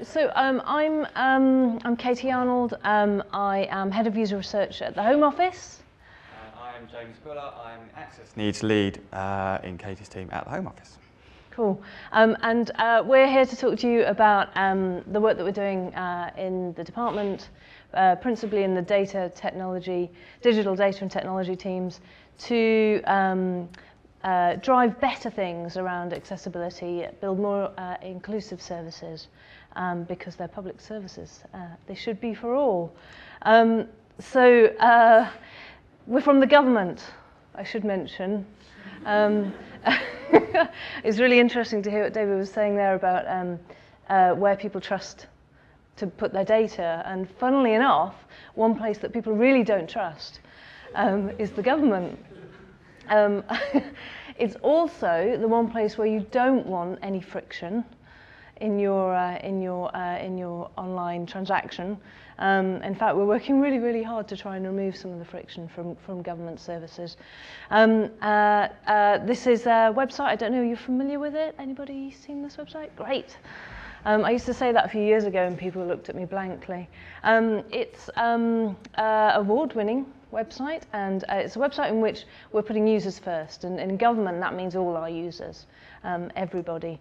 I'm Katy Arnold. I am Head of User Research at the Home Office. I'm James Buller. I'm Access Needs Lead in Katy's team at the Home Office. Cool. And we're here to talk to you about the work that we're doing in the department, principally in the digital data and technology teams, to drive better things around accessibility, build more inclusive services, because they're public services. They should be for all. We're from the government, I should mention. It's really interesting to hear what David was saying there about where people trust to put their data. And funnily enough, one place that people really don't trust is the government. It's also the one place where you don't want any friction in your online transaction. In fact, we're working really, really hard to try and remove some of the friction from government services. This is a website. I don't know, you're familiar with it? Anybody seen this website? Great. I used to say that a few years ago and people looked at me blankly. It's an award-winning website, and it's a website in which we're putting users first, and in government that means all our users, everybody.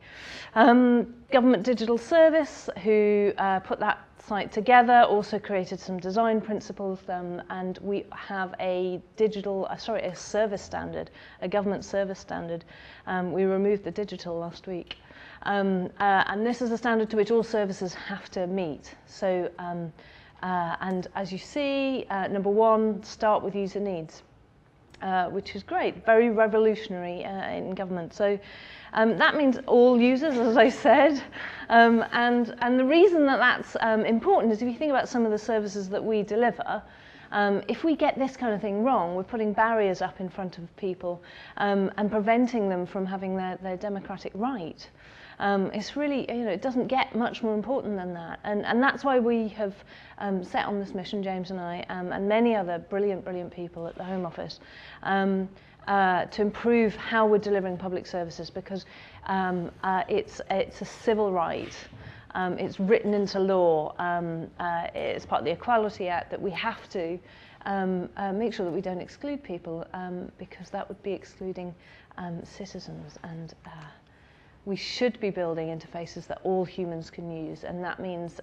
Government Digital Service, who put that site together, also created some design principles, and we have a service standard, a government service standard. We removed the digital last week. And this is a standard to which all services have to meet. So, and as you see, number one, start with user needs, which is great, very revolutionary in government. So that means all users, as I said, and the reason that that's important is if you think about some of the services that we deliver, if we get this kind of thing wrong, we're putting barriers up in front of people and preventing them from having their democratic right. It's really, it doesn't get much more important than that. And that's why we have set on this mission, James and I, and many other brilliant, brilliant people at the Home Office, to improve how we're delivering public services, because it's a civil right. It's written into law. It's part of the Equality Act that we have to make sure that we don't exclude people, because that would be excluding citizens. And we should be building interfaces that all humans can use, and that means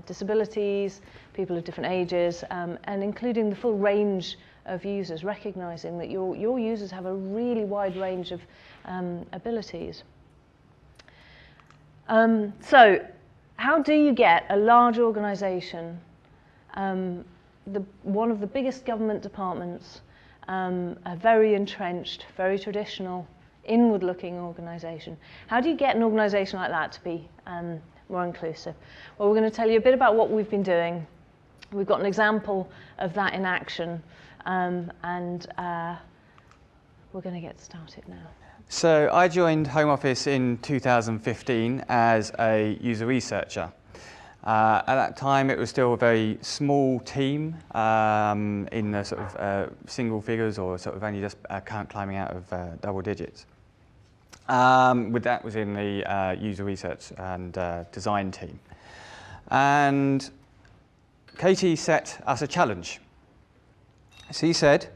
disabilities, people of different ages, and including the full range of users, recognizing that your users have a really wide range of abilities. So how do you get a large organization, one of the biggest government departments, a very entrenched, very traditional, inward-looking organisation. How do you get an organisation like that to be more inclusive? Well, we're going to tell you a bit about what we've been doing. We've got an example of that in action, and we're going to get started now. So I joined Home Office in 2015 as a user researcher. At that time, it was still a very small team in the sort of single figures, or sort of only just climbing out of double digits. With that was in the user research and design team. And Katy set us a challenge. She said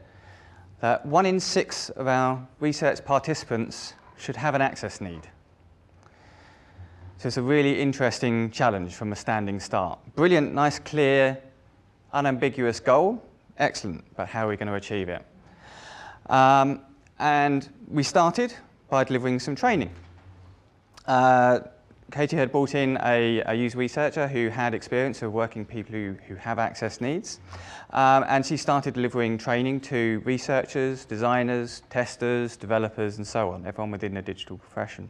that 1 in 6 of our research participants should have an access need. So it's a really interesting challenge from a standing start. Brilliant, nice, clear, unambiguous goal. Excellent, but how are we going to achieve it? And we started by delivering some training. Katy had brought in a user researcher who had experience of working with people who have access needs. And she started delivering training to researchers, designers, testers, developers, and so on, everyone within the digital profession.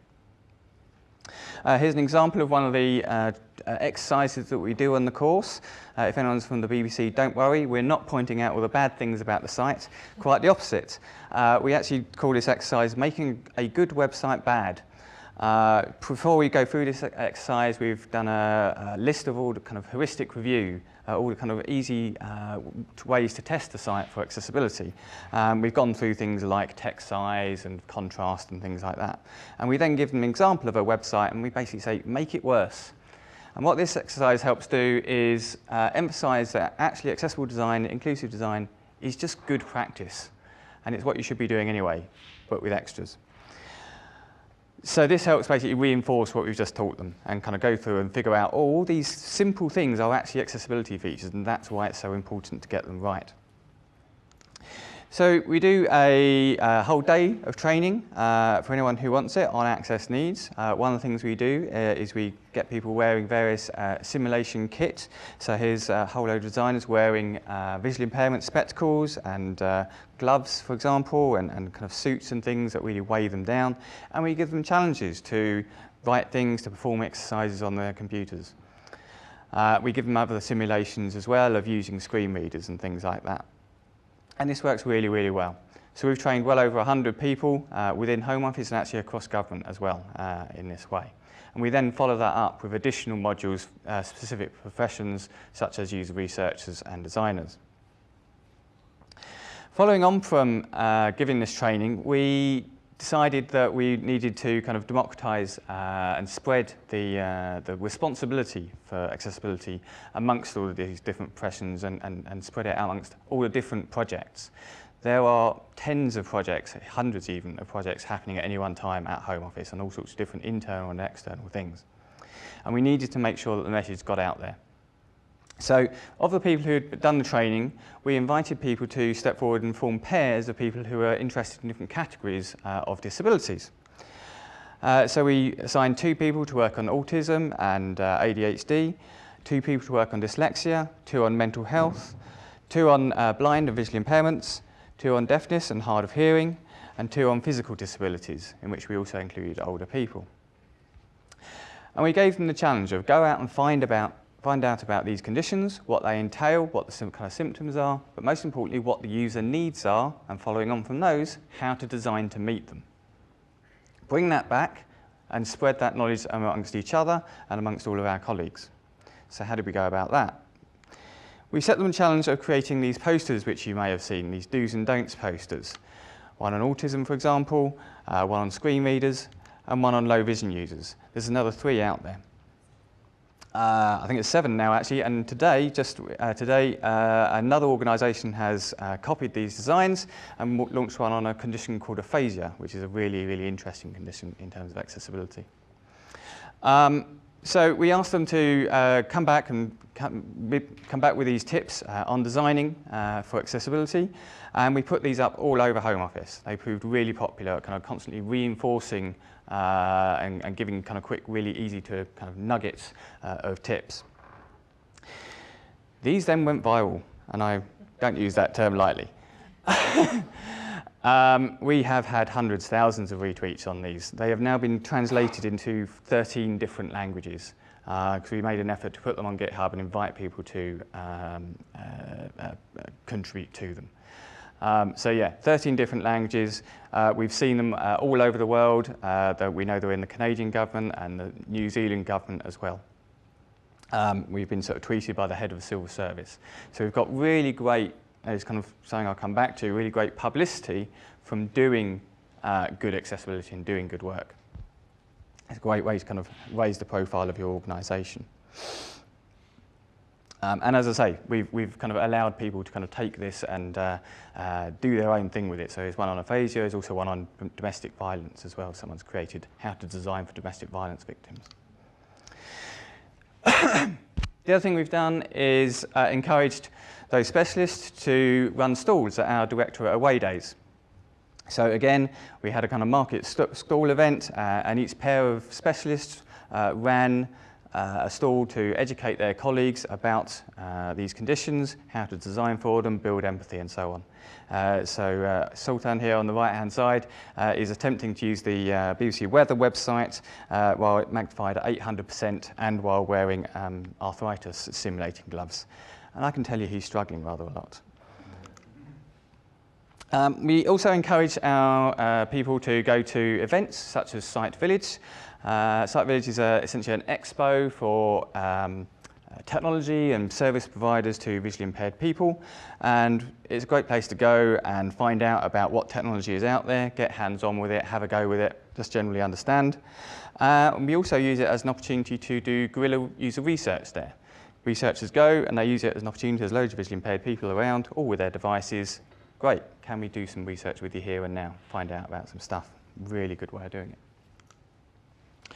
Here's an example of one of the exercises that we do on the course. If anyone's from the BBC, don't worry, we're not pointing out all the bad things about the site, quite the opposite. We actually call this exercise making a good website bad. Before we go through this exercise, we've done a list of all the kind of heuristic review, all the kind of easy ways to test the site for accessibility. We've gone through things like text size and contrast and things like that. And we then give them an example of a website, and we basically say, make it worse. And what this exercise helps do is emphasize that actually accessible design, inclusive design, is just good practice. And it's what you should be doing anyway, but with extras. So this helps basically reinforce what we've just taught them and kind of go through and figure out, oh, all these simple things are actually accessibility features, and that's why it's so important to get them right. So we do a whole day of training for anyone who wants it on access needs. One of the things we do is we get people wearing various simulation kit. So here's a whole load of designers wearing visual impairment spectacles and gloves, for example, and kind of suits and things that really weigh them down. And we give them challenges to write things, to perform exercises on their computers. We give them other simulations as well of using screen readers and things like that. And this works really, really well. So we've trained well over 100 people within Home Office and actually across government as well in this way. And we then follow that up with additional modules specific for professions such as user researchers and designers. Following on from giving this training, we decided that we needed to kind of democratise and spread the responsibility for accessibility amongst all of these different professions and spread it out amongst all the different projects. There are tens of projects, hundreds even, of projects happening at any one time at Home Office on all sorts of different internal and external things. And we needed to make sure that the message got out there. So, of the people who had done the training, we invited people to step forward and form pairs of people who are interested in different categories of disabilities. So we assigned 2 people to work on autism and ADHD, 2 people to work on dyslexia, 2 on mental health, 2 on blind and visual impairments, 2 on deafness and hard of hearing, and 2 on physical disabilities, in which we also included older people. And we gave them the challenge of go out and find out about these conditions, what they entail, what the kind of symptoms are, but most importantly, what the user needs are, and following on from those, how to design to meet them. Bring that back and spread that knowledge amongst each other and amongst all of our colleagues. So how did we go about that? We set them a challenge of creating these posters, which you may have seen, these do's and don'ts posters. One on autism, for example, one on screen readers, and one on low vision users. There's another 3 out there. I think it's 7 now actually, and today, another organisation has copied these designs and launched one on a condition called aphasia, which is a really, really interesting condition in terms of accessibility. So we asked them to come back with these tips on designing for accessibility, and we put these up all over Home Office. They proved really popular, kind of constantly reinforcing and giving kind of quick, really easy to kind of nuggets of tips. These then went viral, and I don't use that term lightly. We have had hundreds, thousands of retweets on these. They have now been translated into 13 different languages because we made an effort to put them on GitHub and invite people to contribute to them. So yeah, 13 different languages. We've seen them all over the world. We know they're in the Canadian government and the New Zealand government as well. We've been sort of tweeted by the head of the civil service. So we've got really great, it's kind of something I'll come back to, really great publicity from doing good accessibility and doing good work. It's a great way to kind of raise the profile of your organisation. And as I say, we've kind of allowed people to kind of take this and do their own thing with it. So there's one on aphasia, there's also one on domestic violence as well. Someone's created how to design for domestic violence victims. The other thing we've done is encouraged those specialists to run stalls at our Directorate Away Days. So again, we had a kind of market stall event, and each pair of specialists ran a stall to educate their colleagues about these conditions, how to design for them, build empathy, and so on. Sultan here on the right-hand side is attempting to use the BBC Weather website while it magnified at 800% and while wearing arthritis simulating gloves. And I can tell you he's struggling rather a lot. We also encourage our people to go to events such as Site Village. Site Village is essentially an expo for technology and service providers to visually impaired people, and it's a great place to go and find out about what technology is out there, get hands-on with it, have a go with it, just generally understand. And we also use it as an opportunity to do guerrilla user research there. Researchers go and they use it as an opportunity. There's loads of visually impaired people around, all with their devices. Great, can we do some research with you here and now? Find out about some stuff. Really good way of doing it.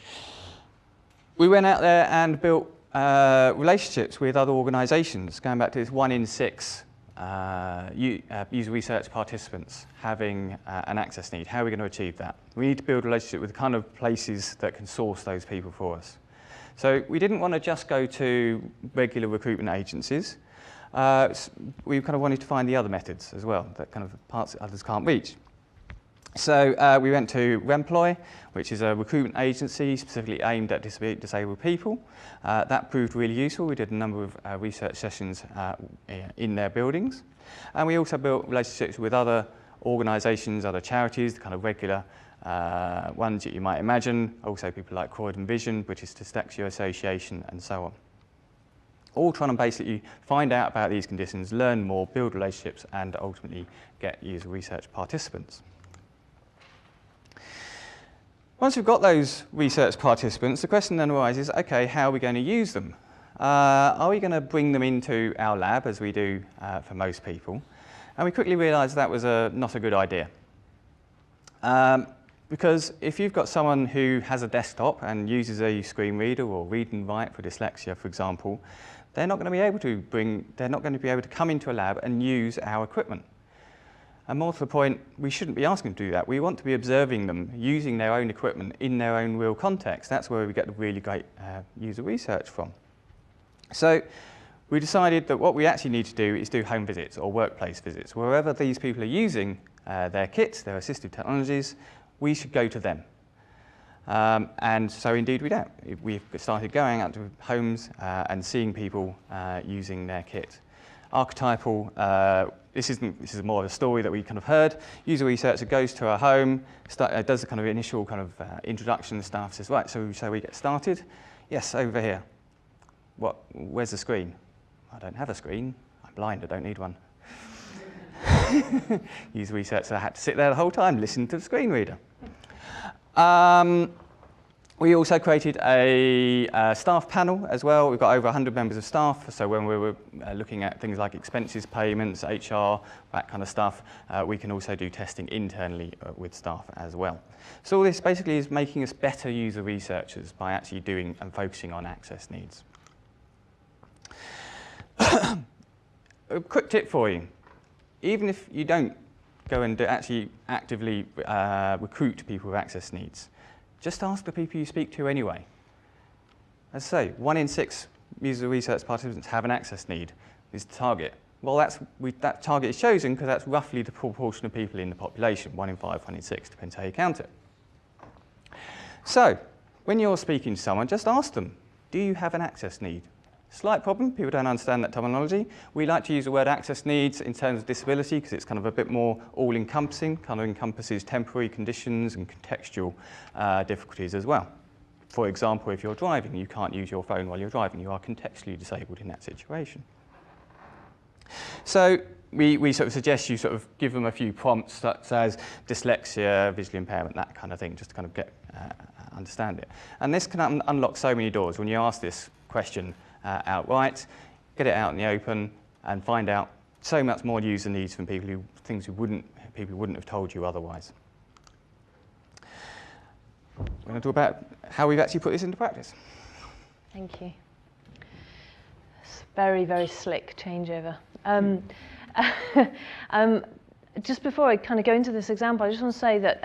We went out there and built relationships with other organisations, going back to this 1 in 6 user research participants having an access need. How are we going to achieve that? We need to build a relationship with the kind of places that can source those people for us. So we didn't want to just go to regular recruitment agencies. We kind of wanted to find the other methods as well, that kind of parts that others can't reach. So we went to Remploy, which is a recruitment agency specifically aimed at disabled people. That proved really useful. We did a number of research sessions in their buildings. And we also built relationships with other organisations, other charities, the kind of regular ones that you might imagine. Also people like Croydon Vision, British Dyslexia Association, and so on. All trying to basically find out about these conditions, learn more, build relationships, and ultimately get user research participants. Once we've got those research participants, the question then arises, okay, how are we going to use them? Are we going to bring them into our lab, as we do for most people? And we quickly realised that was not a good idea. Because if you've got someone who has a desktop and uses a screen reader or read and write for dyslexia, for example, they're not going to be able to come into a lab and use our equipment. And more to the point, we shouldn't be asking them to do that. We want to be observing them using their own equipment in their own real context. That's where we get the really great user research from. So we decided that what we actually need to do is do home visits or workplace visits. Wherever these people are using their kits, their assistive technologies, we should go to them. And so indeed we do. We've started going out to homes and seeing people using their kit. Archetypal, this is more of a story that we kind of heard. User researcher goes to a home, does the kind of initial kind of introduction stuff, says, right, so we get started. Yes, over here. Where's the screen? I don't have a screen. I'm blind, I don't need one. User researcher had to sit there the whole time, listen to the screen reader. We also created a staff panel as well. We've got over 100 members of staff, so when we were looking at things like expenses, payments, HR, that kind of stuff, we can also do testing internally with staff as well. So all this basically is making us better user researchers by actually doing and focusing on access needs. A quick tip for you. Even if you don't go and actually actively recruit people with access needs, just ask the people you speak to anyway. As I say, 1 in 6 user research participants have an access need is the target. Well, that target is chosen because that's roughly the proportion of people in the population, 1 in 5, 1 in 6, depends how you count it. So, when you're speaking to someone, just ask them, do you have an access need? Slight problem, people don't understand that terminology. We like to use the word access needs in terms of disability because it's kind of a bit more all-encompassing, kind of encompasses temporary conditions and contextual difficulties as well. For example, if you're driving, you can't use your phone while you're driving. You are contextually disabled in that situation. So we sort of suggest you sort of give them a few prompts such as dyslexia, visual impairment, that kind of thing, just to kind of get understand it. And this can unlock so many doors when you ask this question outright, get it out in the open, and find out so much more user needs from people people wouldn't have told you otherwise. We're going to talk about how we've actually put this into practice. Thank you. It's very, very slick changeover. Just before I kind of go into this example, I just want to say that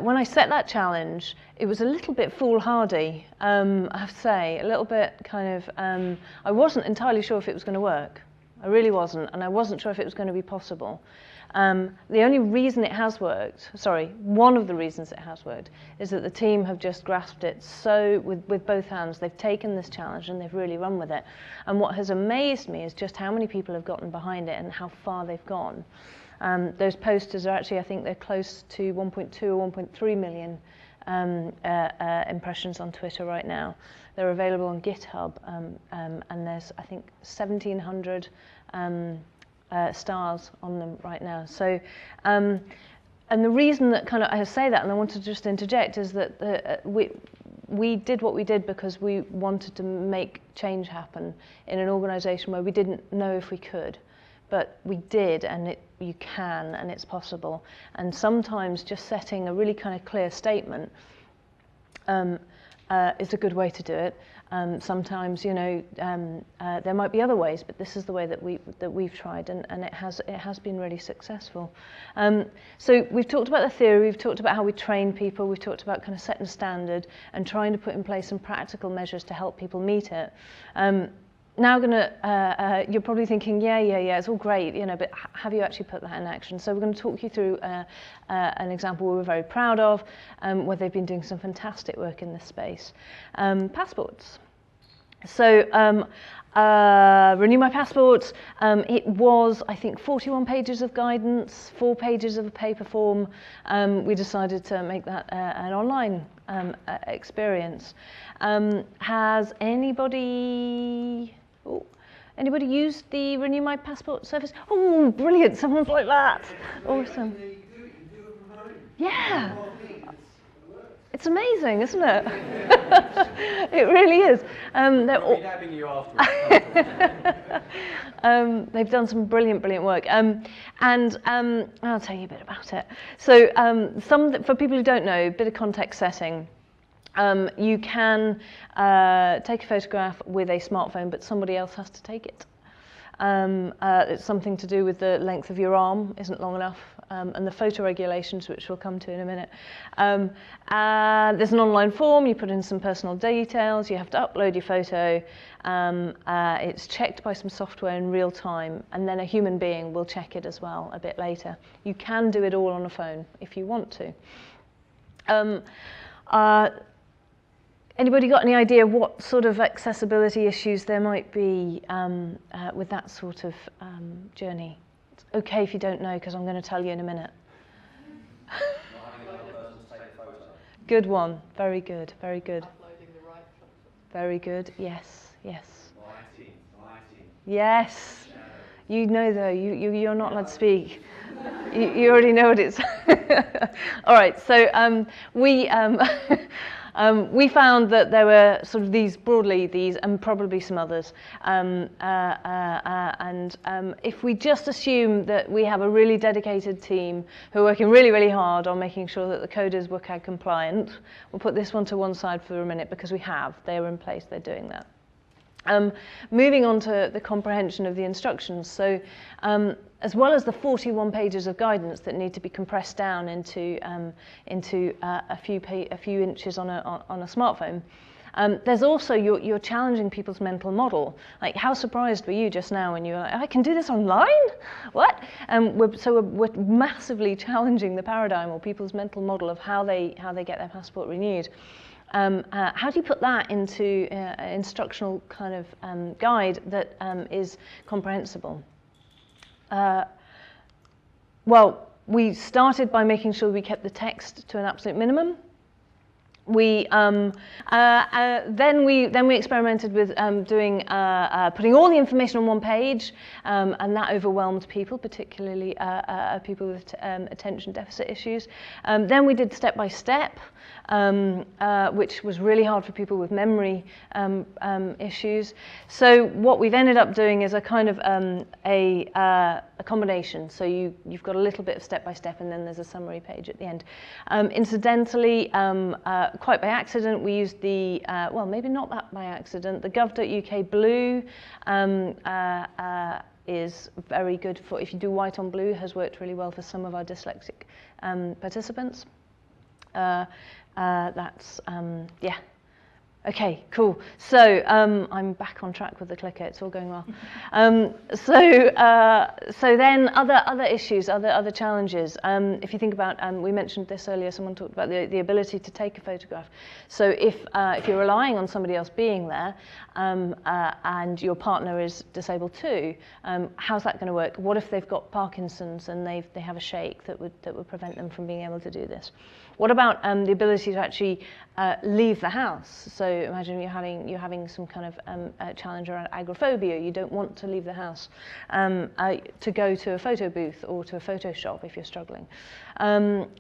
when I set that challenge, it was a little bit foolhardy, I have to say, a little bit kind of, I wasn't entirely sure if it was going to work. I really wasn't, and I wasn't sure if it was going to be possible. The only reason it has worked, one of the reasons it has worked, is that the team have just grasped it so with both hands. They've taken this challenge and they've really run with it. And what has amazed me is just how many people have gotten behind it and how far they've gone. Those posters are actually, I think they're close to 1.2 or 1.3 million impressions on Twitter right now. They're available on GitHub, and there's, I think, 1,700 stars on them right now. So the reason that kind of I say that, and I want to just interject, is that we did what we did because we wanted to make change happen in an organisation where we didn't know if we could, but we did, and you can, and it's possible. And sometimes just setting a really kind of clear statement is a good way to do it. Sometimes, there might be other ways, but this is the way that we've tried, and it has been really successful. So we've talked about the theory, we've talked about how we train people, we've talked about kind of setting a standard and trying to put in place some practical measures to help people meet it. Now you're probably thinking, yeah, it's all great, but have you actually put that in action? So we're going to talk you through an example we're very proud of, where they've been doing some fantastic work in this space. Passports. So Renew My Passports, it was, I think, 41 pages of guidance, 4 pages of a paper form. We decided to make that an online experience. Has anybody used the Renew My Passport service? Oh, brilliant, someone's like that. Awesome. Yeah. It's amazing, isn't it? It really is. Nabbing you afterwards. They've done some brilliant work. And I'll tell you a bit about it. So for people who don't know, a bit of context setting. You can take a photograph with a smartphone, but somebody else has to take it. It's something to do with the length of your arm isn't long enough, and the photo regulations, which we'll come to in a minute. There's an online form, you put in some personal details, you have to upload your photo, it's checked by some software in real time, and then a human being will check it as well a bit later. You can do it all on a phone if you want to. Anybody got any idea what sort of accessibility issues there might be with that sort of journey? It's okay if you don't know, because I'm going to tell you in a minute. Good one. Very good. Very good. Very good. Yes. Yes. You know, though, you're not allowed to speak. You already know what it's. All right. So we found that there were sort of these, and probably some others. If we just assume that we have a really dedicated team who are working really hard on making sure that the code is WCAG compliant, we'll put this one to one side for a minute, because they are in place, they're doing that. Moving on to the comprehension of the instructions. So as well as the 41 pages of guidance that need to be compressed down into a few inches on a smartphone, there's also you're challenging people's mental model. Like, how surprised were you just now when you were like, I can do this online? What? We're massively challenging the paradigm or people's mental model of how they get their passport renewed. How do you put that into instructional kind of guide that is comprehensible? Well, we started by making sure we kept the text to an absolute minimum. We then we experimented with putting all the information on one page, and that overwhelmed people, particularly people with attention deficit issues. Then we did step by step, which was really hard for people with memory issues. So what we've ended up doing is a kind of a combination. So you've got a little bit of step by step, and then there's a summary page at the end. Incidentally, quite by accident, we used the, well, maybe not that by accident, the gov.uk blue is very good for, if you do white on blue, has worked really well for some of our dyslexic participants. Yeah. Okay, cool. So I'm back on track with the clicker. It's all going well. So then other issues, other challenges. If you think about, we mentioned this earlier. Someone talked about the ability to take a photograph. So if you're relying on somebody else being there, and your partner is disabled too, how's that going to work? What if they've got Parkinson's and they have a shake that would prevent them from being able to do this? What about the ability to actually leave the house? So imagine you're having some kind of challenge around agoraphobia. You don't want to leave the house to go to a photo booth or to a photo shop if you're struggling.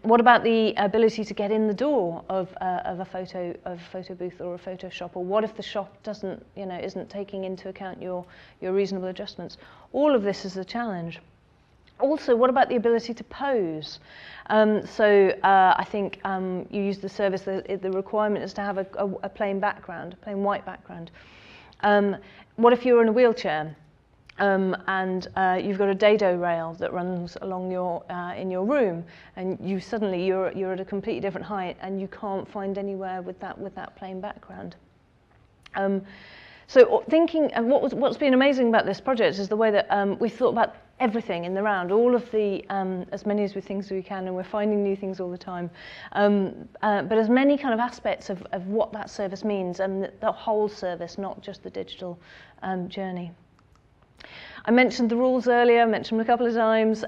What about the ability to get in the door of a photo booth or a photo shop? Or what if the shop isn't taking into account your reasonable adjustments? All of this is a challenge. Also, what about the ability to pose? I think you use the service, the requirement is to have a plain background, a plain white background. What if you're in a wheelchair and you've got a dado rail that runs along in your room, and you're at a completely different height and you can't find anywhere with that plain background? So thinking, and what's been amazing about this project is the way that we've thought about everything in the round, all of the, as many of the things as we can, and we're finding new things all the time, but as many kind of aspects of what that service means, and the whole service, not just the digital journey. I mentioned the rules earlier, I mentioned them a couple of times.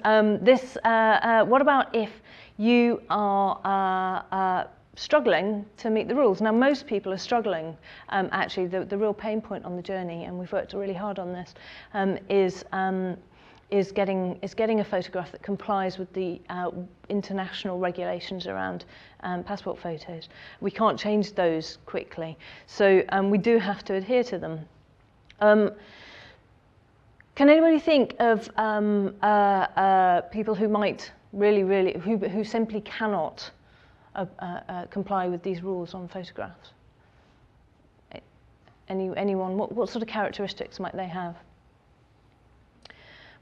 What about if you are struggling to meet the rules? Now, most people are struggling. Actually, the real pain point on the journey, and we've worked really hard on this, is getting a photograph that complies with the international regulations around passport photos. We can't change those quickly, so we do have to adhere to them. Can anybody think of people who might who simply cannot comply with these rules on photographs? Anyone? What sort of characteristics might they have?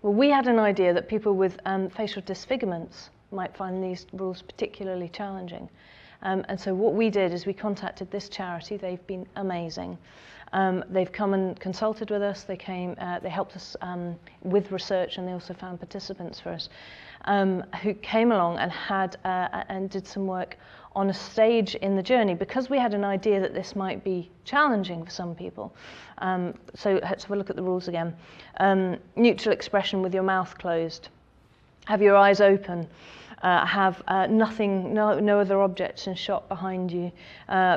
Well, we had an idea that people with facial disfigurements might find these rules particularly challenging. And so what we did is we contacted this charity. They've been amazing. They've come and consulted with us. They helped us with research, and they also found participants for us who came along and did some work on a stage in the journey, because we had an idea that this might be challenging for some people. So let's have a look at the rules again. Neutral expression with your mouth closed. Have your eyes open. Have no other objects in shot behind you.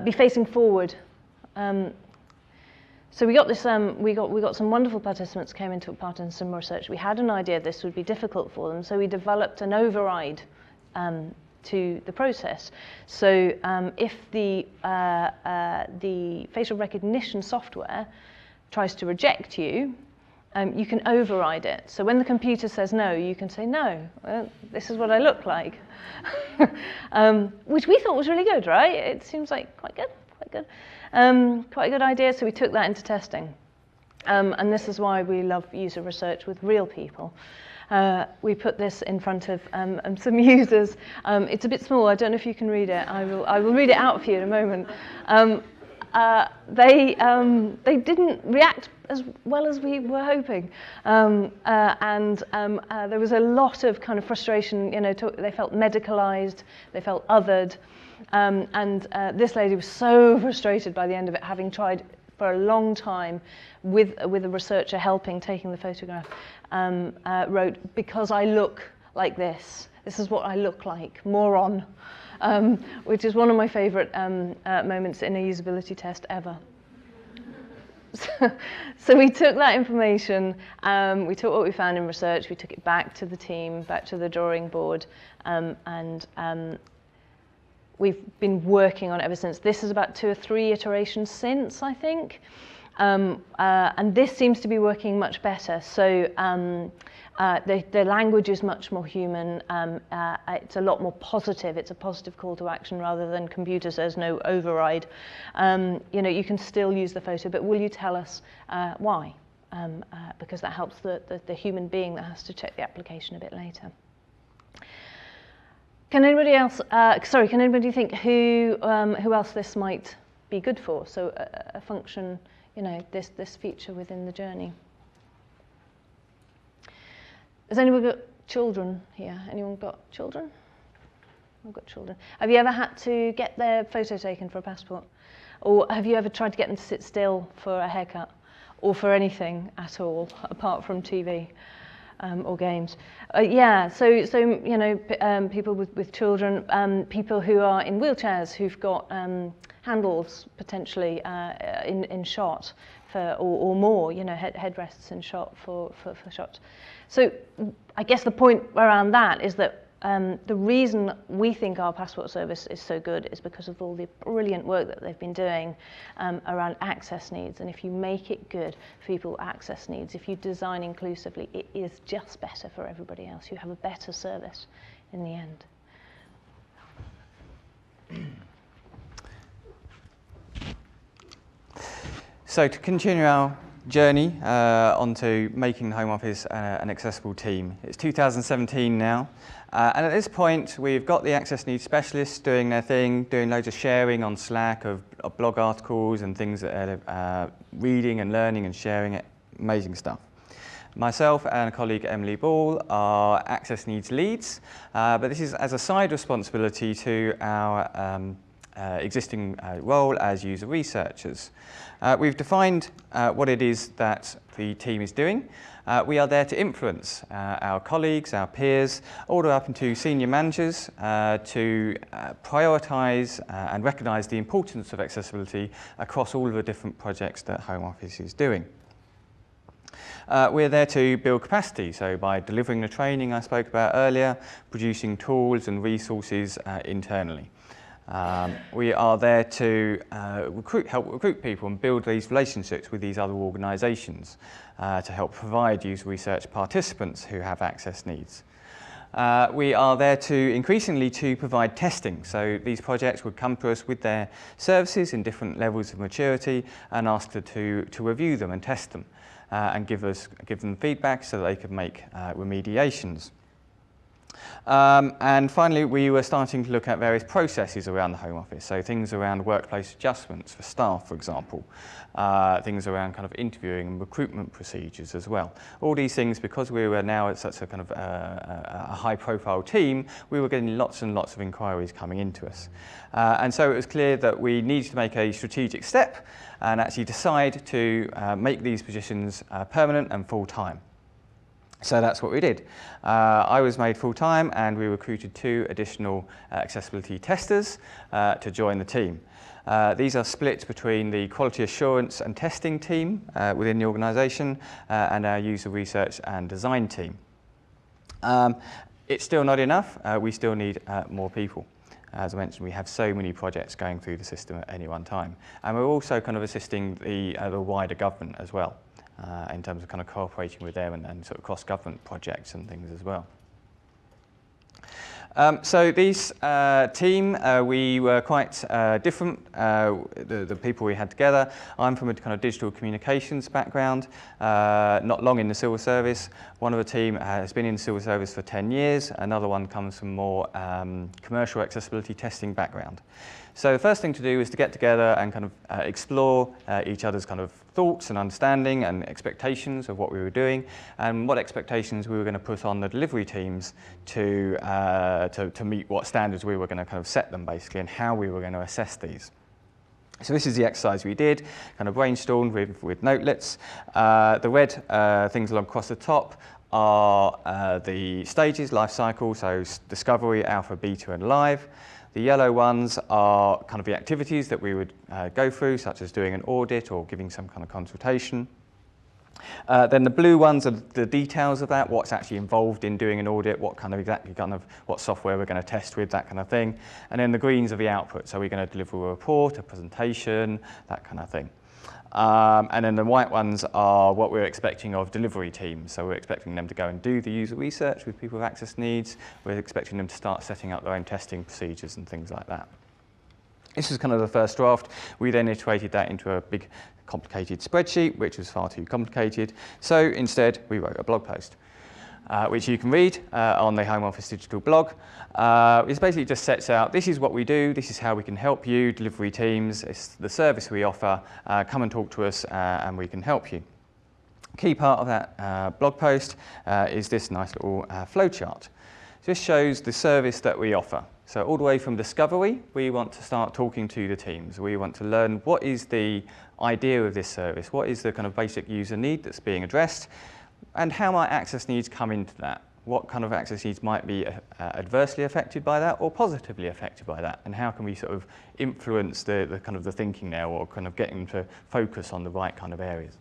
Be facing forward. So we got this. We got some wonderful participants came into part in some research. We had an idea this would be difficult for them, so we developed an override to the process. So if the facial recognition software tries to reject you, you can override it. So when the computer says no, you can say no. Well, this is what I look like, which we thought was really good, right? It seems like quite good, quite a good idea. So we took that into testing, and this is why we love user research with real people. We put this in front of some users. It's a bit small. I don't know if you can read it. I will read it out for you in a moment. They didn't react as well as we were hoping, and there was a lot of kind of frustration. They felt medicalized, they felt othered, and this lady was so frustrated by the end of it, having tried for a long time with a researcher taking the photograph. Wrote, "Because I look like this. This is what I look like, moron," which is one of my favorite moments in a usability test ever. So we took that information, we took what we found in research, we took it back to the team, back to the drawing board, and we've been working on it ever since. This is about 2 or 3 iterations since, I think. And this seems to be working much better. So the language is much more human. It's a lot more positive. It's a positive call to action rather than computer says no, override. You can still use the photo, but will you tell us why? Because that helps the human being that has to check the application a bit later. Can anybody think who else this might be good for? So a function, this feature within the journey. Has anyone got children here? Anyone got children? I've got children. Have you ever had to get their photo taken for a passport? Or have you ever tried to get them to sit still for a haircut? Or for anything at all, apart from TV? or games. Yeah, so you know, people with children, people who are in wheelchairs who've got handles potentially in shot or more, you know, headrests in shot for shots. So I guess the point around that is that the reason we think our passport service is so good is because of all the brilliant work that they've been doing around access needs. And if you make it good for people with access needs, if you design inclusively, it is just better for everybody else. You have a better service in the end. So to continue our journey onto making the Home Office an accessible team. It's 2017 now, and at this point we've got the access needs specialists doing their thing, doing loads of sharing on Slack of blog articles and things that are reading and learning and sharing it. Amazing stuff. Myself and a colleague, Emily Ball, are access needs leads, but this is as a side responsibility to our existing role as user researchers. We've defined what it is that the team is doing. We are there to influence our colleagues, our peers, all the way up into senior managers to prioritise and recognise the importance of accessibility across all of the different projects that Home Office is doing. We're there to build capacity, so by delivering the training I spoke about earlier, producing tools and resources internally. We are there to help recruit people and build these relationships with these other organisations to help provide user research participants who have access needs. We are there increasingly to provide testing. So these projects would come to us with their services in different levels of maturity and ask to review them and test them and give them feedback so that they could make remediations. And finally, we were starting to look at various processes around the Home Office, so things around workplace adjustments for staff, for example, things around kind of interviewing and recruitment procedures as well. All these things, because we were now at such a kind of a high-profile team, we were getting lots and lots of inquiries coming into us. And so it was clear that we needed to make a strategic step and actually decide to make these positions permanent and full-time. So that's what we did. I was made full-time and we recruited 2 additional accessibility testers to join the team. These are split between the quality assurance and testing team within the organisation and our user research and design team. It's still not enough. We still need more people. As I mentioned, we have so many projects going through the system at any one time. And we're also kind of assisting the wider government as well. In terms of kind of cooperating with them and sort of cross-government projects and things as well. So these team, we were quite different, the people we had together. I'm from a kind of digital communications background, not long in the civil service. One of the team has been in the civil service for 10 years. Another one comes from more commercial accessibility testing background. So the first thing to do is to get together and kind of explore each other's kind of thoughts and understanding and expectations of what we were doing and what expectations we were going to put on the delivery teams to meet what standards we were going to kind of set them basically and how we were going to assess these. So this is the exercise we did, kind of brainstormed with notelets. The red things along across the top are the stages, life cycle, so discovery, alpha, beta and live. The yellow ones are kind of the activities that we would go through, such as doing an audit or giving some kind of consultation. Then the blue ones are the details of that, what's actually involved in doing an audit, what kind of what software we're going to test with, that kind of thing. And then the greens are the output, so we're going to deliver a report, a presentation, that kind of thing. And then the white ones are what we're expecting of delivery teams. So we're expecting them to go and do the user research with people with access needs. We're expecting them to start setting up their own testing procedures and things like that. This is kind of the first draft. We then iterated that into a big complicated spreadsheet, which was far too complicated. So instead, we wrote a blog post, which you can read on the Home Office digital blog. It basically just sets out, this is what we do, this is how we can help you, delivery teams, it's the service we offer, come and talk to us and we can help you. Key part of that blog post is this nice little flowchart. This shows the service that we offer. So all the way from discovery, we want to start talking to the teams. We want to learn what is the idea of this service, what is the kind of basic user need that's being addressed, And how might access needs come into that? What kind of access needs might be adversely affected by that or positively affected by that? And how can we sort of influence the kind of the thinking there, or kind of get them to focus on the right kind of areas?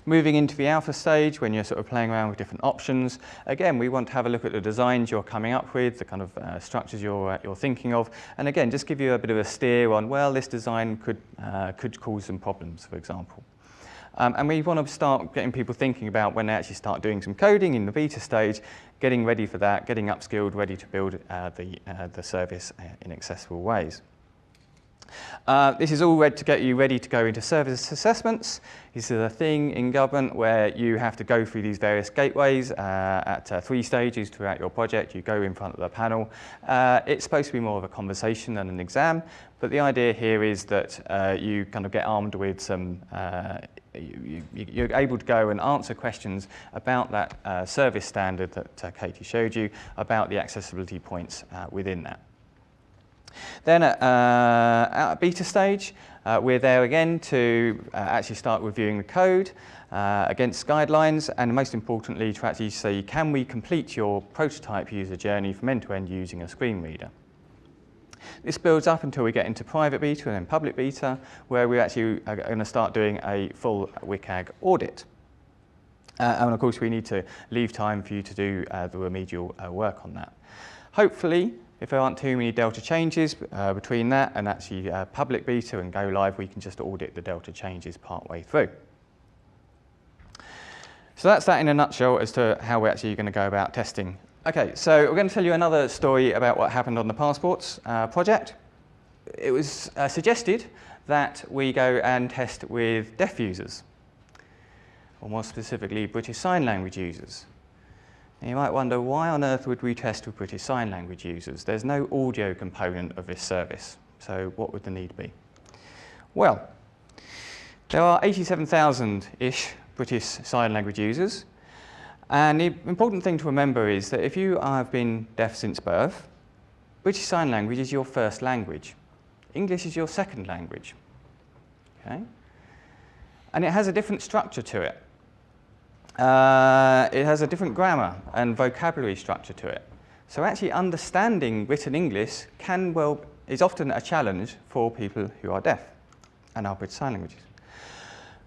Moving into the alpha stage, when you're sort of playing around with different options, again, we want to have a look at the designs you're coming up with, the kind of structures you're thinking of, and again, just give you a bit of a steer on, well, this design could cause some problems, for example. And we want to start getting people thinking about, when they actually start doing some coding in the beta stage, getting ready for that, getting upskilled, ready to build the service in accessible ways. This is all to get you ready to go into service assessments. This is a thing in government where you have to go through these various gateways at 3 stages throughout your project. You go in front of the panel. It's supposed to be more of a conversation than an exam, but the idea here is that you kind of get armed with some you're able to go and answer questions about that service standard that Katy showed you, about the accessibility points within that. Then at beta stage, we're there again to actually start reviewing the code against guidelines, and most importantly to actually say, can we complete your prototype user journey from end to end using a screen reader? This builds up until we get into private beta and then public beta, where we actually are going to start doing a full WCAG audit. And of course, we need to leave time for you to do the remedial work on that. Hopefully, if there aren't too many Delta changes between that and actually public beta and go live, we can just audit the Delta changes partway through. So that's that in a nutshell as to how we're actually going to go about testing. Okay, so we're going to tell you another story about what happened on the passports project. It was suggested that we go and test with deaf users, or more specifically, British Sign Language users. And you might wonder, why on earth would we test with British Sign Language users? There's no audio component of this service, so what would the need be? Well, there are 87,000-ish British Sign Language users. And the important thing to remember is that if you have been deaf since birth, British Sign Language is your first language. English is your second language. Okay? And it has a different structure to it. It has a different grammar and vocabulary structure to it. So actually understanding written English is often a challenge for people who are deaf and are British Sign Languages.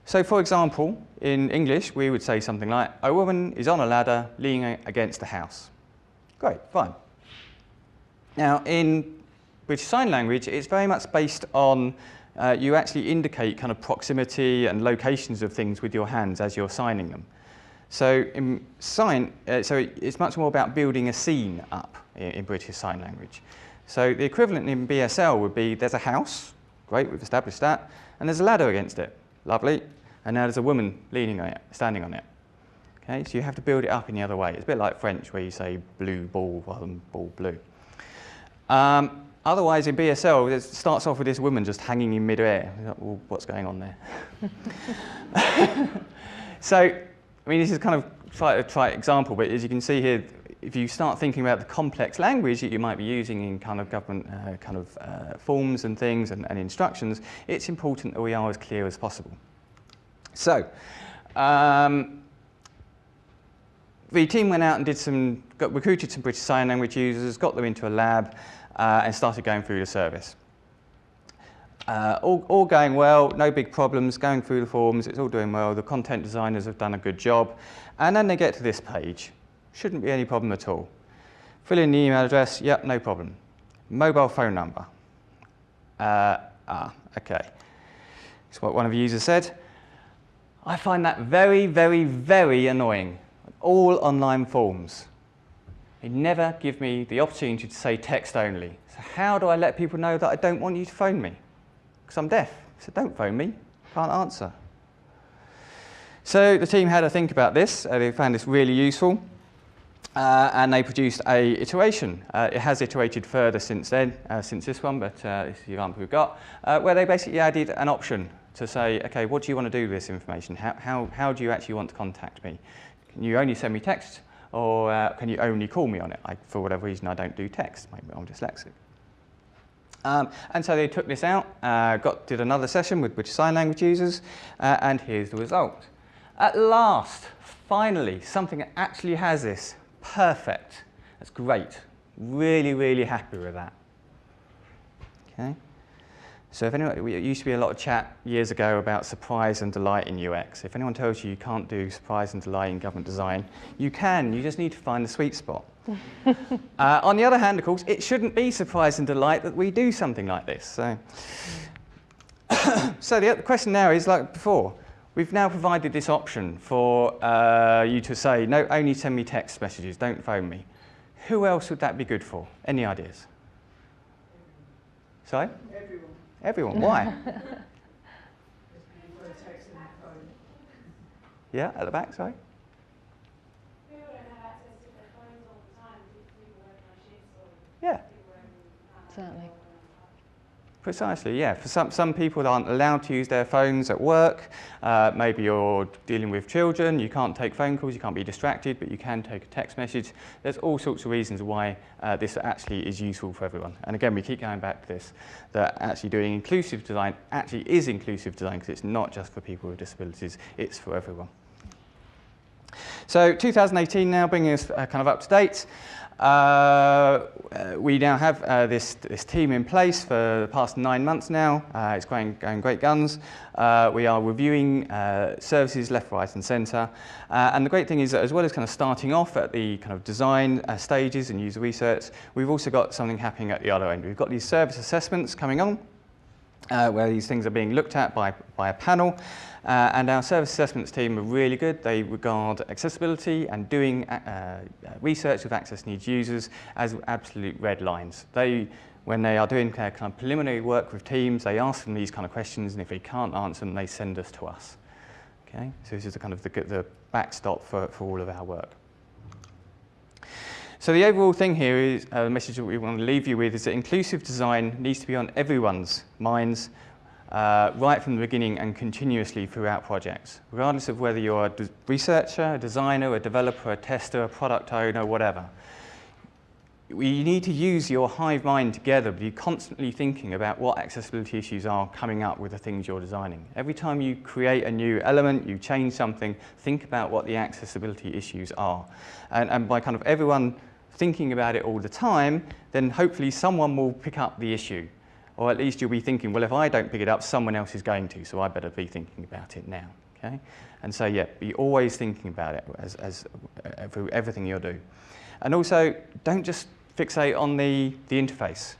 So for example, in English, we would say something like, a woman is on a ladder leaning against a house. Great, fine. Now in British Sign Language, it's very much based on you actually indicate kind of proximity and locations of things with your hands as you're signing them. So it's much more about building a scene up in British Sign Language. So the equivalent in BSL would be, there's a house, great, we've established that, and there's a ladder against it. Lovely. And now there's a woman leaning on it, standing on it. Okay, so you have to build it up in the other way. It's a bit like French, where you say blue ball rather than ball blue. Otherwise, in BSL, it starts off with this woman just hanging in mid-air. Well, what's going on there? So, I mean, this is kind of a trite example, but as you can see here, if you start thinking about the complex language that you might be using in kind of government forms and things and instructions, it's important that we are as clear as possible. So, the team went out and recruited some British Sign Language users, got them into a lab, and started going through the service. All going well, no big problems, going through the forms, it's all doing well, the content designers have done a good job, and then they get to this page. Shouldn't be any problem at all. Fill in the email address, yep, no problem. Mobile phone number. Okay. That's what one of the users said. I find that very, very, very annoying. All online forms. They never give me the opportunity to say text only. So how do I let people know that I don't want you to phone me? Because I'm deaf, so don't phone me, can't answer. So the team had a think about this. They found this really useful. And they produced a iteration. It has iterated further since then, since this one, but this is the example we've got, where they basically added an option to say, okay, what do you want to do with this information? How do you actually want to contact me? Can you only send me text, or can you only call me on it? For whatever reason, I don't do text. Maybe I'm dyslexic. And so they took this out, did another session with British Sign Language users, and here's the result. At last, finally, something that actually has this. Perfect. That's great. Really, really happy with that. Okay. So if anyone, it used to be a lot of chat years ago about surprise and delight in UX. If anyone tells you you can't do surprise and delight in government design, you can. You just need to find the sweet spot. On the other hand, of course, it shouldn't be surprise and delight that we do something like this. So, so the question now is, like before, we've now provided this option for you to say, no, only send me text messages, don't phone me. Who else would that be good for? Any ideas? Sorry? Everyone. Everyone. Why? Yeah, at the back, sorry. People don't have access to their phones all the time. People work on shifts or Yeah. people work Certainly. Precisely, yeah. For some people aren't allowed to use their phones at work. Maybe you're dealing with children, you can't take phone calls, you can't be distracted, but you can take a text message. There's all sorts of reasons why this actually is useful for everyone. And again, we keep going back to this, that actually doing inclusive design actually is inclusive design because it's not just for people with disabilities, it's for everyone. So 2018 now, bringing us kind of up to date. We now have this team in place for the past 9 months now. It's going great guns. We are reviewing services left, right and centre. And the great thing is that as well as kind of starting off at the kind of design stages and user research, we've also got something happening at the other end. We've got these service assessments coming on, where these things are being looked at by a panel. And our service assessments team are really good. They regard accessibility and doing research with access needs users as absolute red lines. When they are doing kind of preliminary work with teams, they ask them these kind of questions, and if they can't answer them, they send us to us. Okay? So this is the kind of the backstop for all of our work. So the overall thing here is, the message that we want to leave you with is that inclusive design needs to be on everyone's minds right from the beginning and continuously throughout projects, regardless of whether you're a researcher, a designer, a developer, a tester, a product owner, whatever. You need to use your hive mind together, be constantly thinking about what accessibility issues are coming up with the things you're designing. Every time you create a new element, you change something, think about what the accessibility issues are. And by kind of everyone thinking about it all the time, then hopefully someone will pick up the issue. Or at least you'll be thinking, well, if I don't pick it up, someone else is going to, so I better be thinking about it now. Okay? And so, yeah, be always thinking about it as through everything you'll do. And also, don't just fixate on the interface.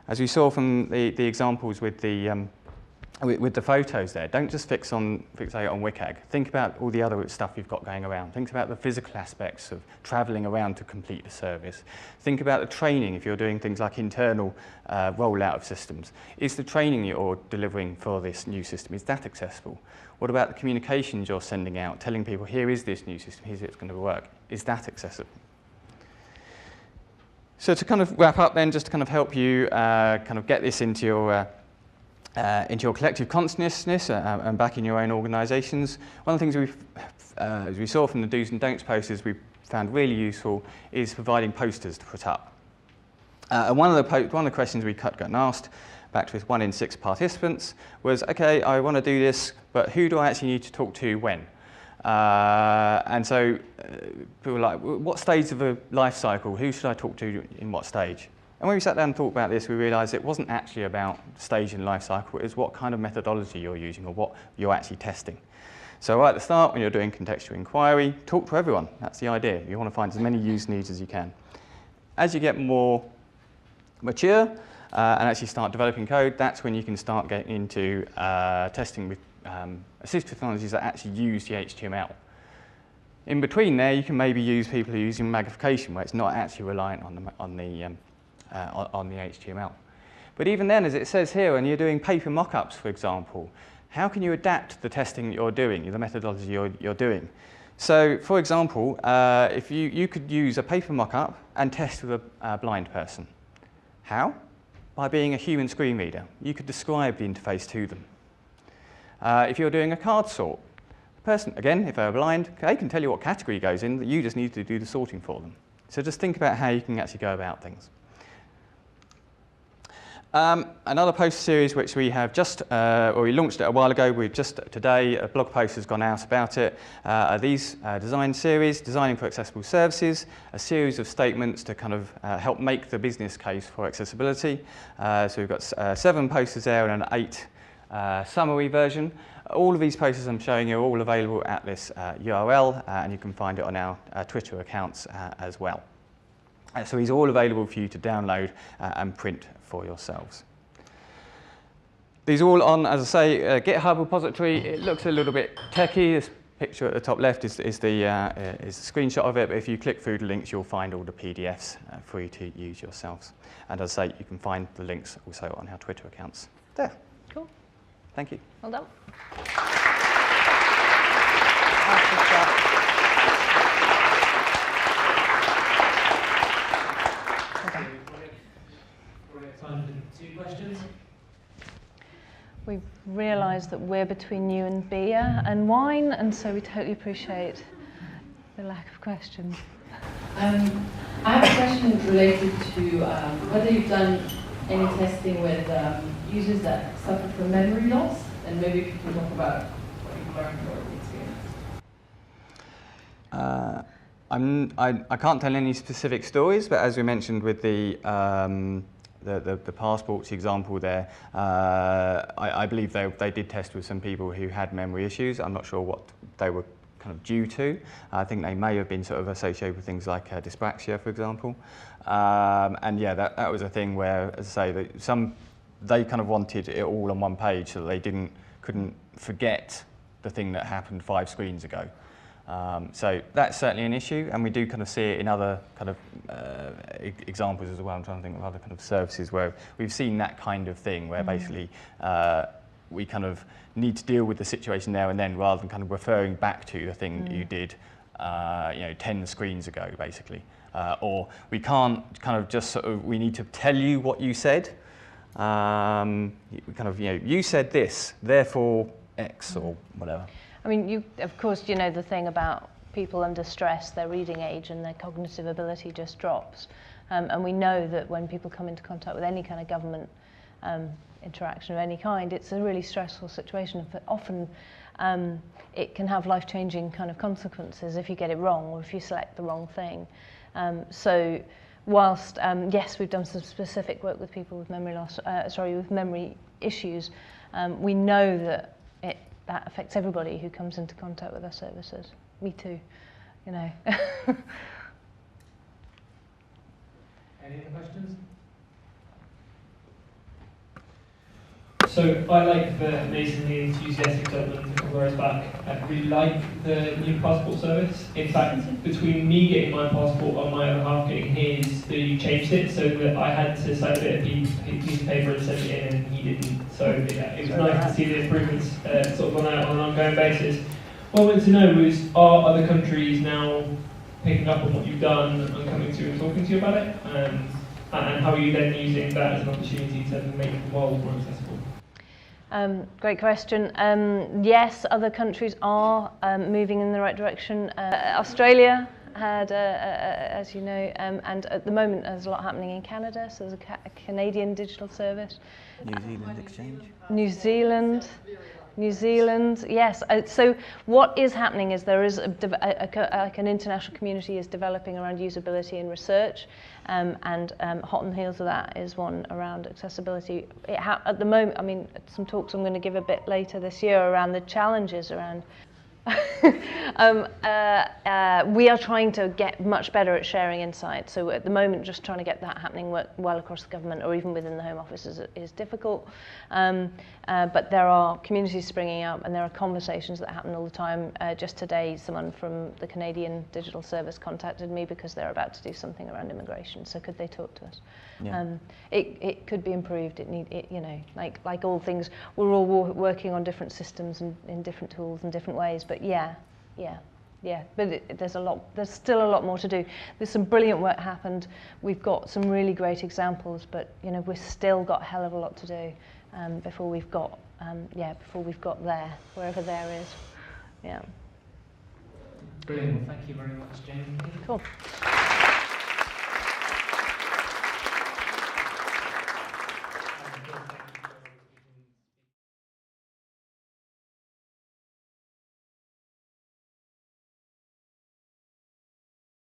As we saw from the examples with the photos there, don't just fixate on WCAG. Think about all the other stuff you've got going around. Think about the physical aspects of travelling around to complete the service. Think about the training if you're doing things like internal rollout of systems. Is the training you're delivering for this new system, is that accessible? What about the communications you're sending out, telling people, here is this new system, here's how it's going to work. Is that accessible? So to kind of wrap up then, just to kind of help you kind of get this into your collective consciousness and back in your own organisations. One of the things as we saw from the do's and don'ts posters we found really useful is providing posters to put up. And one of the questions we got asked, back to 1 in 6 participants, was, okay, I want to do this, but who do I actually need to talk to when? And so people were like, what stage of a life cycle, who should I talk to in what stage? And when we sat down and thought about this, we realised it wasn't actually about stage in life cycle, it was what kind of methodology you're using or what you're actually testing. So right at the start, when you're doing contextual inquiry, talk to everyone. That's the idea. You want to find as many use needs as you can. As you get more mature and actually start developing code, that's when you can start getting into testing with assistive technologies that actually use the HTML. In between there, you can maybe use people who are using magnification, where it's not actually reliant on the HTML. But even then, as it says here, when you're doing paper mock-ups, for example, how can you adapt the testing you're doing, the methodology you're doing? So, for example, if you could use a paper mock-up and test with a blind person. How? By being a human screen reader. You could describe the interface to them. If you're doing a card sort, the person, again, if they're blind, they can tell you what category goes in, you just need to do the sorting for them. So just think about how you can actually go about things. Another post series which we have just, or we launched it a while ago, we've just today, a blog post has gone out about it, are these design series, Designing for Accessible Services, a series of statements to kind of help make the business case for accessibility. So we've got 7 posters there and an 8 summary version. All of these posters I'm showing you are all available at this URL, and you can find it on our Twitter accounts as well. So these are all available for you to download and print for yourselves. These are all on, as I say, GitHub repository. It looks a little bit techy. This picture at the top left is the screenshot of it, but if you click through the links, you'll find all the PDFs for you to use yourselves. And as I say, you can find the links also on our Twitter accounts. There. Cool. Thank you. Well done. Time for 2 questions. We've realised that we're between you and beer and wine, and so we totally appreciate the lack of questions. I have a question related to whether you've done any testing with users that suffer from memory loss, and maybe if you can talk about what you've learned or experienced. I can't tell any specific stories, but as we mentioned with the passports example there, I believe they did test with some people who had memory issues. I'm not sure what they were kind of due to. I think they may have been sort of associated with things like dyspraxia, for example. And yeah, that was a thing where, as I say, they kind of wanted it all on one page so that they couldn't forget the thing that happened 5 screens ago. So that's certainly an issue, and we do kind of see it in other kind of examples as well. I'm trying to think of other kind of services where we've seen that kind of thing, where basically we kind of need to deal with the situation there and then, rather than kind of referring back to the thing that you did, 10 screens ago, basically. Or we can't kind of just sort of, we need to tell you what you said. You said this, therefore X or whatever. I mean, of course, you know the thing about people under stress, their reading age and their cognitive ability just drops. And we know that when people come into contact with any kind of government interaction of any kind, it's a really stressful situation. But often it can have life-changing kind of consequences if you get it wrong or if you select the wrong thing. So whilst, yes, we've done some specific work with people with memory loss, with memory issues, we know that that affects everybody who comes into contact with our services. Me too, you know. Any other questions? So I like the amazingly enthusiastic gentleman a couple of hours back. I really like the new passport service. In fact, between me getting my passport and my other half getting his, you changed it so that I had to sign a bit of piece of paper and send it in, and he didn't. So it was nice to see the improvements sort of on an ongoing basis. What I wanted to know was, are other countries now picking up on what you've done and coming to you and talking to you about it? And how are you then using that as an opportunity to make the world more accessible? Great question. Yes, other countries are moving in the right direction. Australia had, as you know, and at the moment there's a lot happening in Canada, so there's a Canadian digital service. New Zealand exchange. New Zealand, yes. So what is happening is there is like an international community is developing around usability and research, and hot on the heels of that is one around accessibility. At the moment, I mean, some talks I'm going to give a bit later this year around the challenges around we are trying to get much better at sharing insights. So at the moment, just trying to get that happening well across the government or even within the Home Office is difficult. But there are communities springing up and there are conversations that happen all the time. Just today, someone from the Canadian Digital Service contacted me because they're about to do something around immigration. So could they talk to us? Yeah. It could be improved. You know, like all things, we're all working on different systems and in different tools and different ways. But yeah. But there's still a lot more to do. There's some brilliant work happened. We've got some really great examples, but you know, we've still got a hell of a lot to do before we've got there, wherever there is. Yeah. Brilliant. Well, thank you very much, Jane. Cool.